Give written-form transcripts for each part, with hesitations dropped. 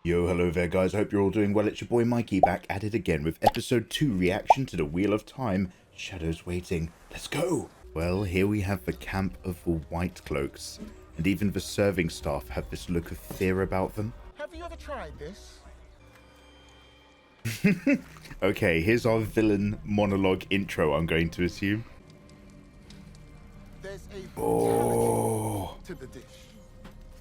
Yo, hello there guys, I hope you're all doing well. It's your boy Mikey back at it again with episode 2 reaction to the Wheel of Time, Shadows Waiting. Let's go! Well, here we have the camp of the White Cloaks, and even the serving staff have this look of fear about them. Have you ever tried this? Okay, here's our villain monologue intro, I'm going to assume. There's a Oh, to the dish.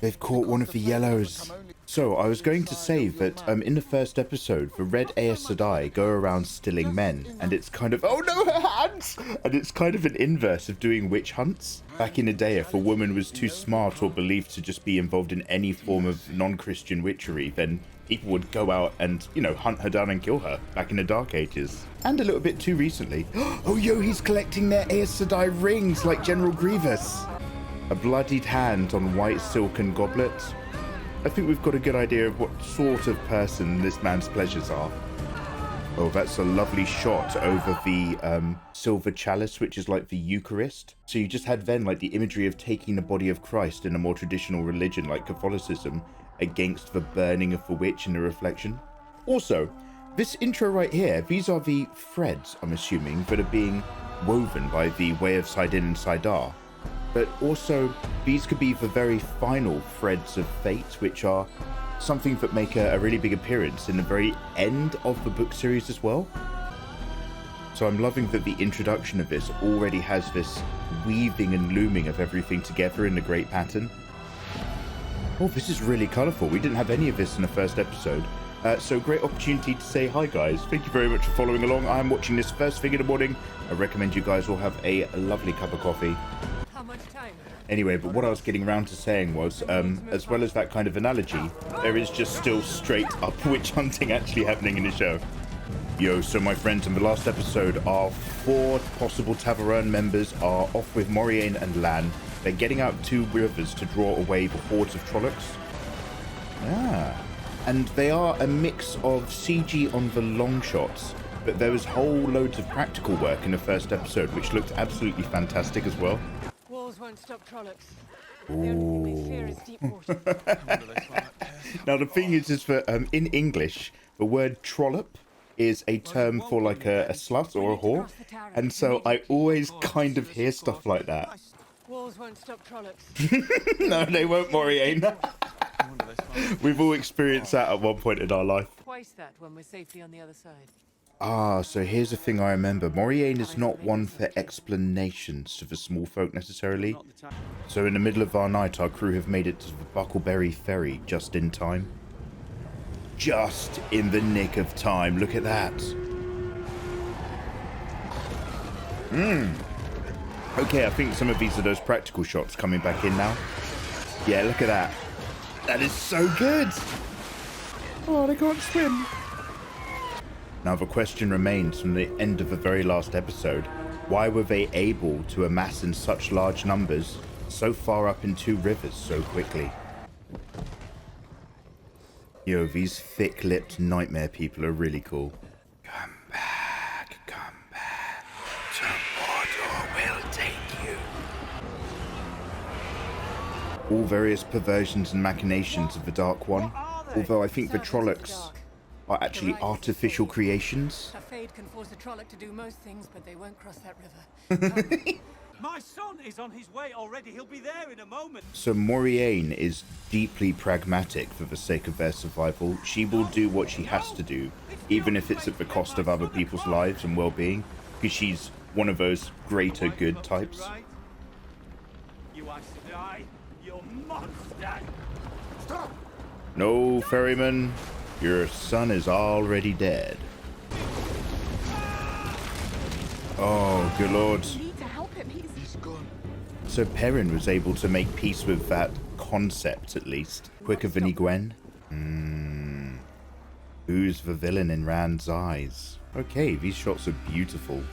they've caught one of the yellows. So, I was going to say that in the first episode, the red Aes Sedai go around stilling men, and it's kind of, oh no, her hands! And it's kind of an inverse of doing witch hunts. Back in the day, if a woman was too smart or believed to just be involved in any form of non-Christian witchery, then people would go out and, you know, hunt her down and kill her, back in the Dark Ages. And a little bit too recently. Oh yo, he's collecting their Aes Sedai rings like General Grievous. A bloodied hand on white silken goblet. I think we've got a good idea of what sort of person this man's pleasures are. Oh, that's a lovely shot over the silver chalice, which is like the Eucharist. So you just had then like the imagery of taking the body of Christ in a more traditional religion like Catholicism against the burning of the witch in the reflection. Also, this intro right here, these are the threads, I'm assuming, that are being woven by the Way of Saidin and Shadar. But also, these could be the very final threads of fate, which are something that make a really big appearance in the very end of the book series as well. So I'm loving that the introduction of this already has this weaving and looming of everything together in a great pattern. Oh, this is really colourful. We didn't have any of this in the first episode. So great opportunity to say hi guys. Thank you very much for following along. I'm watching this first thing in the morning. I recommend you guys all have a lovely cup of coffee. Anyway, but what I was getting around to saying was, as well as that kind of analogy, there is just still straight up witch hunting actually happening in the show. Yo, so my friends, in the last episode, our 4 possible Tavern members are off with Moiraine and Lan. They're getting out 2 rivers to draw away the hordes of Trollocs. And they are a mix of CG on the long shots, but there was whole loads of practical work in the first episode, which looked absolutely fantastic as well. Walls won't stop Trollocs. The only thing they fear is deep water. Now the thing is that in English, the word trollop is a term for like a slut or a whore, and so I always kind of hear stuff like that. Walls won't stop Trollocs. No, they won't, Moiraine. We've all experienced that at one point in our life. Twice that when we're safely on the other side. Ah, so here's the thing I remember. Moiraine is not one for explanations to the small folk necessarily. So in the middle of our night, our crew have made it to the Buckleberry Ferry just in time. Just in the nick of time. Look at that. Okay, I think some of these are those practical shots coming back in now. Yeah, look at that. That is so good. Oh, they can't swim. Now the question remains from the end of the very last episode, why were they able to amass in such large numbers so far up in 2 rivers so quickly? Yo, these thick-lipped nightmare people are really cool. Come back, to Mordor will take you. All various perversions and machinations of the Dark One, although I think the Trollocs are actually artificial creations. A fade can force a Trolloc to do most things, but they won't cross that river. My son is on his way already. He'll be there in a moment. So Moiraine is deeply pragmatic for the sake of their survival. She will do what she has to do, even if it's at the cost of other people's lives and well-being, because she's one of those greater good types. You Aes Sedai, you monster! Stop! No, ferryman. Your son is already dead. Oh, good lord. We need to help him. He's gone. So Perrin was able to make peace with that concept, at least, quicker than Egwene. Who's the villain in Rand's eyes? Okay, these shots are beautiful.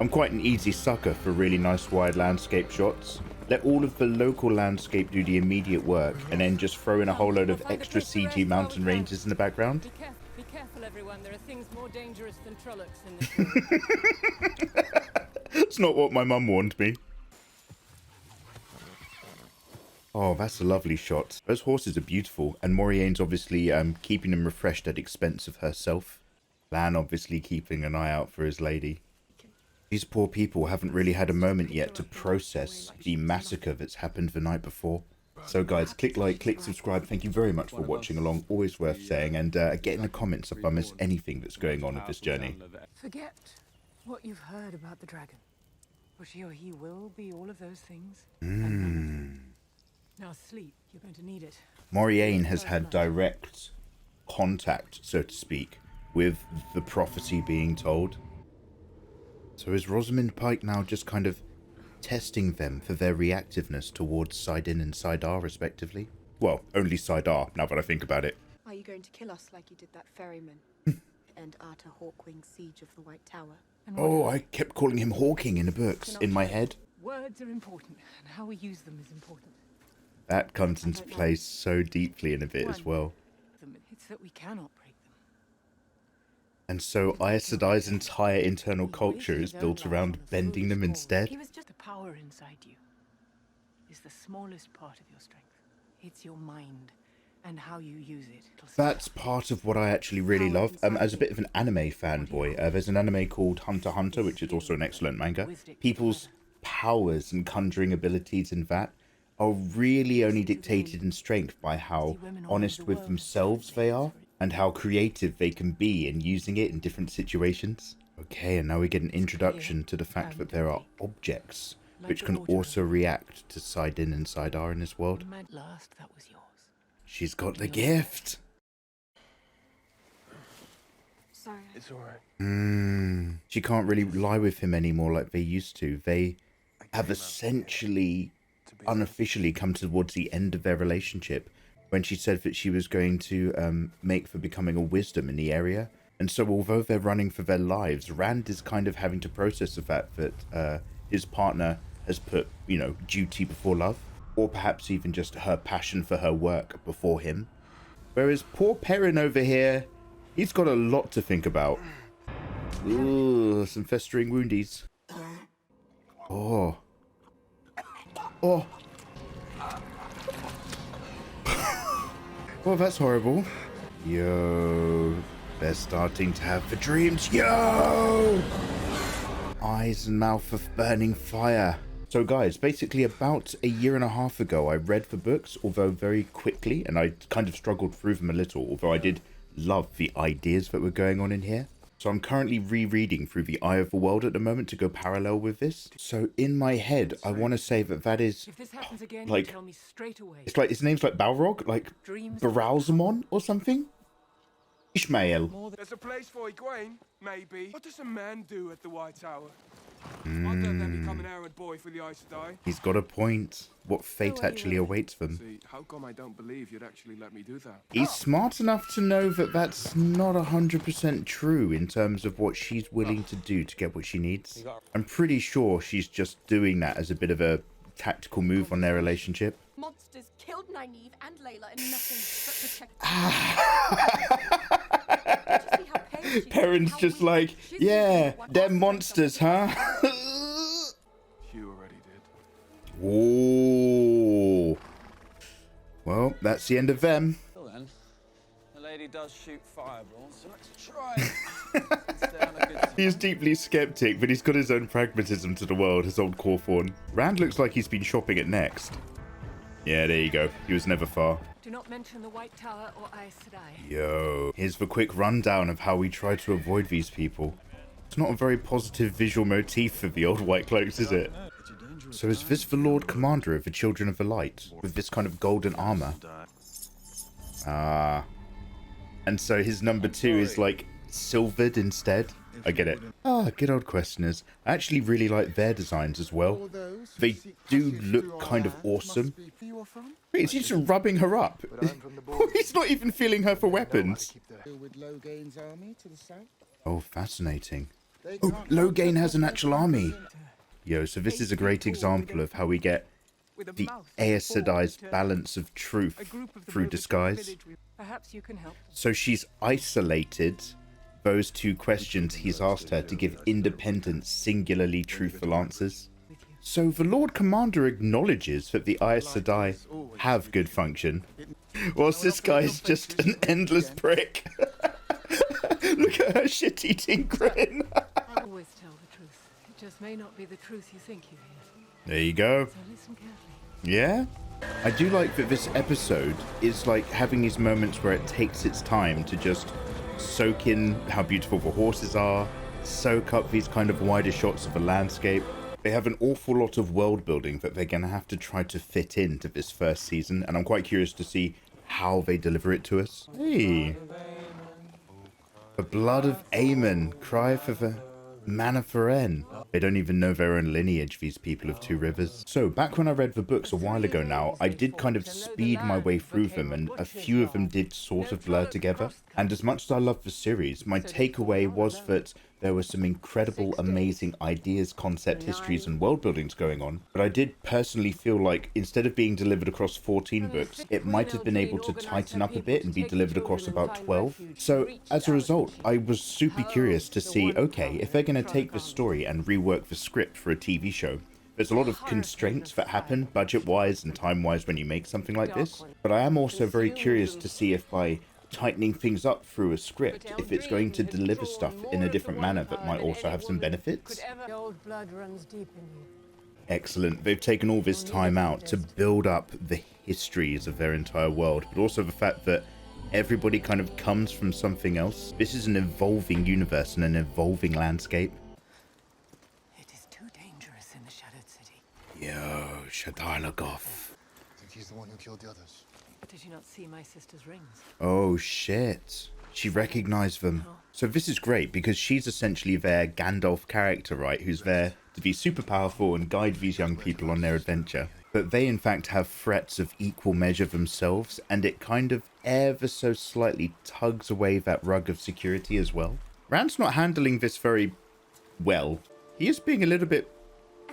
I'm quite an easy sucker for really nice wide landscape shots. Let all of the local landscape do the immediate work, and then just throw in a whole load of extra CG mountain ranges in the background. Be careful, everyone. There are things more dangerous than Trollocs in this world. That's not what my mum warned me. Oh, that's a lovely shot. Those horses are beautiful, and Moriene's obviously keeping them refreshed at expense of herself. Lan obviously keeping an eye out for his lady. These poor people haven't really had a moment yet to process the massacre that's happened the night before. So guys, click like, click subscribe. Thank you very much for watching along. Always worth saying. And get in the comments if I miss anything that's going on with this journey. Forget what you've heard about the dragon. For she or he will be all of those things. Now sleep. You're going to need it. Moriane has had direct contact, so to speak, with the prophecy being told. So is Rosamund Pike now just kind of testing them for their reactiveness towards Sidon and Shadar, respectively? Well, only Shadar, now that I think about it. Are you going to kill us like you did that ferryman? And Arthur Hawkwing's siege of the White Tower? Oh, I kept calling him Hawking in the books, in my head. Words are important, and how we use them is important. That comes into play so deeply in a bit as well. It's that we cannot break them. And so Aes Sedai's entire internal culture is built around bending them instead. He was just the power inside you. Is the smallest part of your strength. It's your mind and how you use it. That's part of what I actually really love. As a bit of an anime fanboy, there's an anime called Hunter x Hunter, which is also an excellent manga. People's powers and conjuring abilities in that are really only dictated in strength by how honest with themselves they are and how creative they can be in using it in different situations. Okay, and now we get an introduction to the fact that there are objects which can also react to Sidon and Shadar in this world. Last, that was yours. She's got the gift. Sorry. It's alright. She can't really lie with him anymore like they used to. They have essentially unofficially come towards the end of their relationship when she said that she was going to make for becoming a wisdom in the area. And so although they're running for their lives, Rand is kind of having to process the fact that his partner has put, you know, duty before love, or perhaps even just her passion for her work before him. Whereas poor Perrin over here, he's got a lot to think about. Ooh, some festering woundies. Oh. Oh. Oh, that's horrible. Yo. They're starting to have the dreams. Yo! Eyes and mouth of burning fire. So guys, basically about a year and a half ago, I read the books, although very quickly, and I kind of struggled through them a little, although I did love the ideas that were going on in here. So I'm currently rereading through The Eye of the World at the moment to go parallel with this. So in my head, I want to say that that is, If this happens again, like, tell me straight away. it's like, his name's like Balrog, like Baralzamon or something? Ishmael. There's a place for Egwene, maybe. What does a man do at the White Tower? I don't let me become an errand boy for the Aes Sedai. He's got a point. What fate actually awaits them. See, how come I don't believe you'd actually let me do that? He's smart enough to know that that's not 100% true in terms of what she's willing to do to get what she needs. I'm pretty sure she's just doing that as a bit of a tactical move on their relationship. Monsters killed Nynaeve and Layla and nothing but protected. Perrin's just like, yeah, they're monsters, huh? You already did. Ooh. Well, that's the end of them. Well then, the lady does shoot fireballs, so let's try. He's deeply skeptic, but he's got his own pragmatism to the world, his old Cauthon. Rand looks like he's been shopping at Next. Yeah, there you go. He was never far. Do not mention the White Tower or Aes Sedai. Yo. Here's the quick rundown of how we try to avoid these people. It's not a very positive visual motif for the old White Cloaks, is it? So is this the Lord Commander of the Children of the Light, with this kind of golden armor? Ah. And so his number 2 is like silvered instead? I get it. Ah, good old questioners. I actually really like their designs as well. They do look kind of awesome. Wait, is he just rubbing her up? He's not even feeling her for weapons. Oh, fascinating. Oh, Logain has an actual army. Yo, so this is a great example of how we get the Aes Sedai's balance of truth through disguise. Perhaps you can help. So she's isolated those 2 questions he's asked her to give independent, singularly truthful answers. So the Lord Commander acknowledges that the Aes Sedai have good function, whilst this guy's just an endless prick. Look at her shit-eating grin. I always tell the truth. It just may not be the truth you think you hear. There you go. So listen carefully. Yeah? I do like that this episode is like having these moments where it takes its time to just soak in how beautiful the horses are, soak up these kind of wider shots of the landscape. They have an awful lot of world building that they're going to have to try to fit into this first season, and I'm quite curious to see how they deliver it to us. Hey. The blood of Emond, cry for the man of Perrin. They don't even know their own lineage, these people of Two Rivers. So, back when I read the books a while ago now, I did kind of speed my way through them, and a few of them did sort of blur together. And as much as I love the series, my takeaway was that there were some incredible, amazing ideas, concept histories, and world buildings going on. But I did personally feel like, instead of being delivered across 14 books, it might have been able to tighten up a bit and be delivered across about 12. So, as a result, I was super curious to see, okay, if they're going to take this story and rework the script for a TV show, there's a lot of constraints that happen, budget-wise and time-wise, when you make something like this. But I am also very curious to see if by tightening things up through a script, if it's going to deliver stuff in a different manner that might also have some benefits. Excellent. They've taken all this time out to build up the histories of their entire world, but also the fact that everybody kind of comes from something else. This is an evolving universe and an evolving landscape. It is too dangerous in the Shadowed City. Yo, Shadar Logoth. I think he's the one who killed the others. Did you not see my sister's rings? Oh shit. She recognized them. So this is great because she's essentially their Gandalf character, right? Who's there to be super powerful and guide these young people on their adventure. But they in fact have threats of equal measure themselves, and it kind of ever so slightly tugs away that rug of security as well. Rand's not handling this very well. He is being a little bit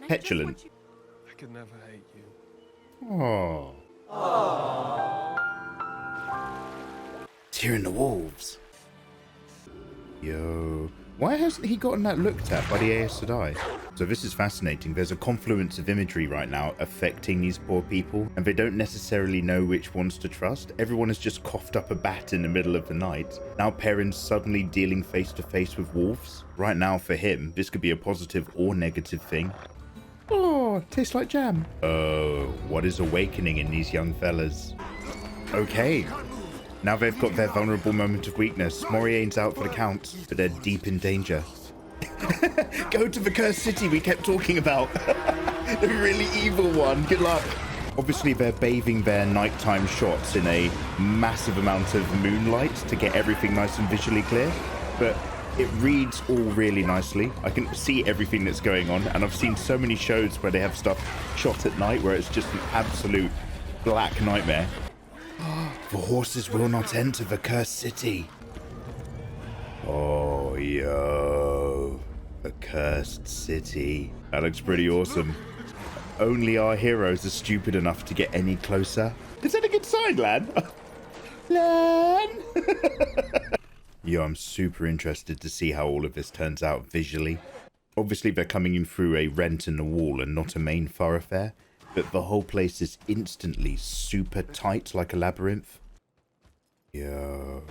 petulant. I could never hate you. Oh. Tearing the wolves. Yo. Why hasn't he gotten that looked at by the Aes Sedai? So this is fascinating. There's a confluence of imagery right now affecting these poor people, and they don't necessarily know which ones to trust. Everyone has just coughed up a bat in the middle of the night. Now Perrin's suddenly dealing face to face with wolves. Right now for him, this could be a positive or negative thing. Oh, tastes like jam. Oh, what is awakening in these young fellas? Okay. Now they've got their vulnerable moment of weakness. Moiraine's out for the count, but they're deep in danger. Go to the cursed city we kept talking about. The really evil one. Good luck. Obviously, they're bathing their nighttime shots in a massive amount of moonlight to get everything nice and visually clear. But it reads all really nicely. I can see everything that's going on, and I've seen so many shows where they have stuff shot at night where it's just an absolute black nightmare. The horses will not enter the cursed city. Oh, yo. The cursed city. That looks pretty awesome. Only our heroes are stupid enough to get any closer. Is that a good sign, Lan? Lan! Yo, I'm super interested to see how all of this turns out visually. Obviously, they're coming in through a rent in the wall and not a main thoroughfare. But the whole place is instantly super tight like a labyrinth. Yo.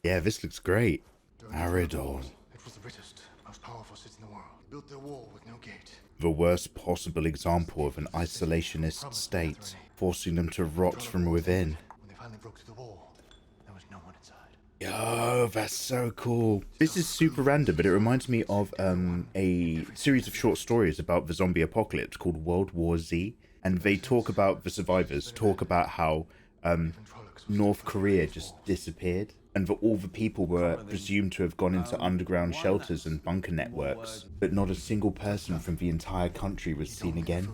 Yeah, this looks great. Aridol. It was the richest, most powerful city in the world. They built their wall with no gate. The worst possible example of an isolationist state, forcing them to rot from within. When they finally broke through the wall, there was no one inside. Yo, that's so cool. This is super random, but it reminds me of a series of short stories about the zombie apocalypse called World War Z. And they talk about, the survivors talk about how North Korea just disappeared, and that all the people were presumed to have gone into underground shelters and bunker networks, but not a single person from the entire country was seen again.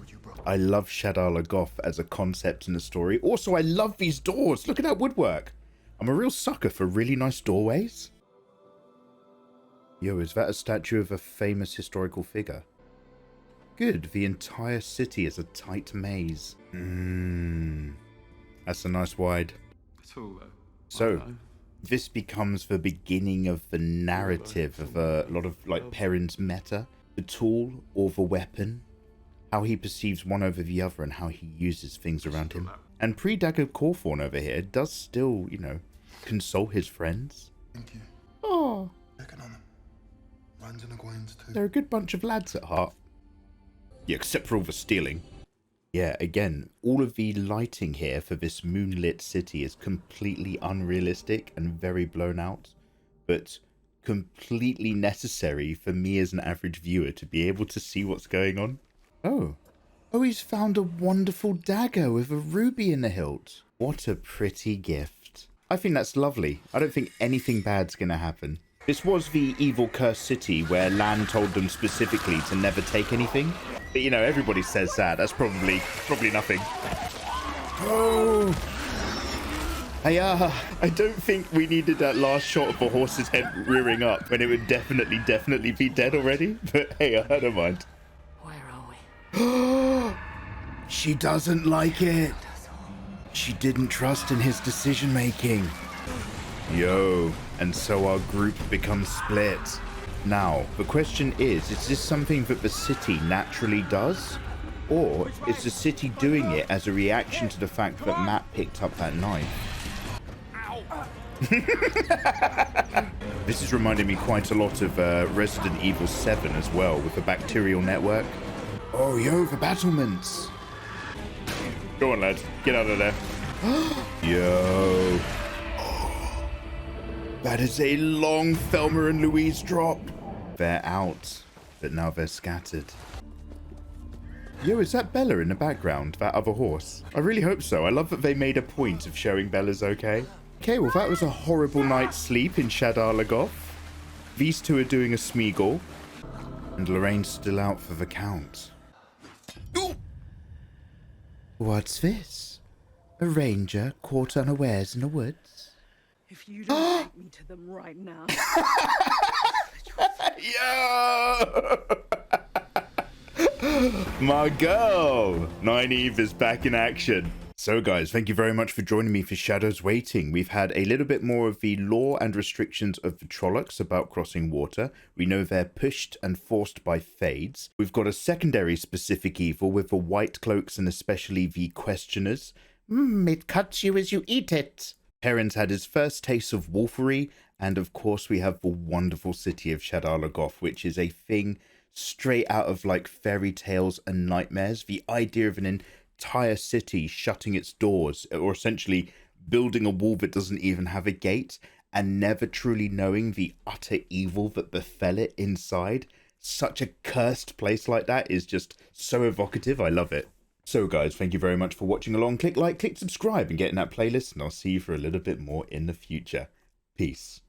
I love Shadar Logoth as a concept and a story. Also, I love these doors. Look at that woodwork. I'm a real sucker for really nice doorways. Yo, is that a statue of a famous historical figure? Good, the entire city is a tight maze. That's a nice wide. It's all though. So, this becomes the beginning of the narrative of a lot of like Perrin's meta. the tool or the weapon, how he perceives one over the other, and how he uses things around him. And pre-dagger Cauthon over here does still, you know, console his friends. Thank you. Oh, Checking on them. Runs in Egwene's too. they're a good bunch of lads at heart. Yeah, except for all the stealing. Yeah, again, all of the lighting here for this moonlit city is completely unrealistic and very blown out, but completely necessary for me as an average viewer to be able to see what's going on. Oh, he's found a wonderful dagger with a ruby in the hilt. What a pretty gift. I think that's lovely. I don't think anything bad's gonna happen. This was the evil cursed city where Lan told them specifically to never take anything. But you know, everybody says that. That's probably nothing. Oh! Hey, I don't think we needed that last shot of the horse's head rearing up when it would definitely be dead already. But hey, I don't mind. Where are we? She doesn't like it. She didn't trust in his decision making. Yo, and so our group becomes split. Now, the question is this something that the city naturally does? Or is the city doing it as a reaction to the fact that Matt picked up that knife? This is reminding me quite a lot of Resident Evil 7 as well, with the bacterial network. Oh, yo, the battlements. Go on, lads. Get out of there. Yo. That is a long Thelma and Louise drop. They're out, but now they're scattered. Yo, is that Bella in the background? That other horse? I really hope so. I love that they made a point of showing Bella's okay. Okay, well, that was a horrible night's sleep in Shadar Logoth. These two are doing a Smeagol. And Lorraine's still out for the count. Ooh. What's this? A ranger caught unawares in the woods? If you don't take me to them right now. Yo! My girl! Nynaeve is back in action. So guys, thank you very much for joining me for Shadows Waiting. We've had a little bit more of the law and restrictions of the Trollocs about crossing water. We know they're pushed and forced by fades. We've got a secondary specific evil with the white cloaks and especially the questioners. It cuts you as you eat it. Perrin's had his first taste of wolfery, and of course we have the wonderful city of Shadar Logoth, which is a thing straight out of like fairy tales and nightmares. The idea of an entire city shutting its doors, or essentially building a wall that doesn't even have a gate, and never truly knowing the utter evil that befell it inside. Such a cursed place like that is just so evocative. I love it. So guys, thank you very much for watching along. Click like, click subscribe, and get in that playlist, and I'll see you for a little bit more in the future. Peace.